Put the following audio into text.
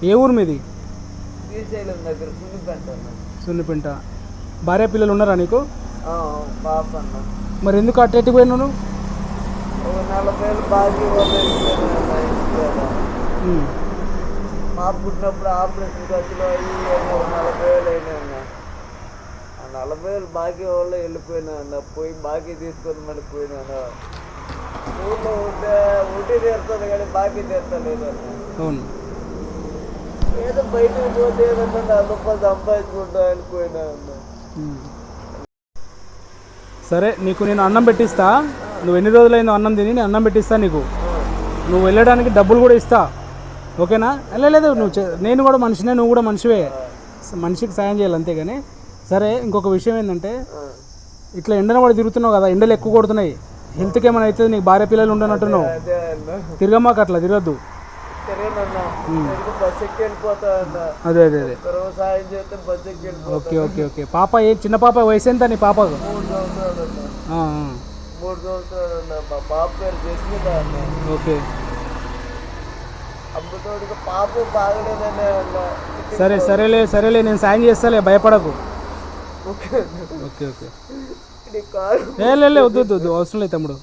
ఏ ఊరు మీది? శ్రీశైలం దగ్గర సున్నిపెంట అన్న. సున్నిపెంట. భార్య పిల్లలు ఉన్నారా నీకు? పాప అన్న. మరి ఎందుకు అట్టెట్టి పోయినావు నువ్వు? ఒక 40,000 బాకీ వాళ్ళు మా పుట్టినప్పుడు ఆపరేషన్ ఖర్చులో అయ్యి ఒక 40,000 అయినా అన్న. ఆ 40,000 బాకీ వాళ్ళు వెళ్ళిపోయినా అన్న. పోయి బాకీ తీసుకొని మళ్ళీ పోయినా. ఊళ్ళో ఉంటే ఉంటే తీరుతుంది కానీ బాకీ తీర్చలేదు అన్న. అవును. ఏదో బయటకు పోతే ఏదన్నా 4 రూపాయలు సంపాదించుకుంటా అని పోయినా అన్న. సరే, నీకు నేను అన్నం పెట్టిస్తా. నువ్వు ఎన్ని రోజులైందో అన్నం తిని నేను అన్నం పెట్టిస్తా నీకు. నువ్వు వెళ్ళడానికి డబ్బులు కూడా ఇస్తా, ఓకేనా? వెళ్ళలేదు నువ్వు, నేను కూడా మనిషినే, నువ్వు కూడా మనిషివే. మనిషికి సాయం చేయాలి అంతేగాని. సరే, ఇంకొక విషయం ఏంటంటే, ఇట్లా ఎండను కూడా తిరుగుతున్నావు కదా, ఎండలు ఎక్కువ కొడుతున్నాయి. హెల్త్కి ఏమైనా అవుతుంది, నీకు భార్య పిల్లలు ఉండనట్టున్నావు. తిరగమాక, అట్లా తిరగద్దు. అదే అదే అదే. Okay okay okay. పాప చిన్న పాప వయసు ఎంత నీ పాపకు? 3 సంవత్సరాలు. మా పాప పేరు జస్మిత అన్న. ఓకే. అబ్బతోడికి పాప బాగలేదనే అన్న. సరే సరేలే సరేలే, నేను సాయం చేస్తాలే, భయపడకు. Okay okay okay. కారు లే వద్దు వద్దు, అవసరం లేదు తమ్ముడు.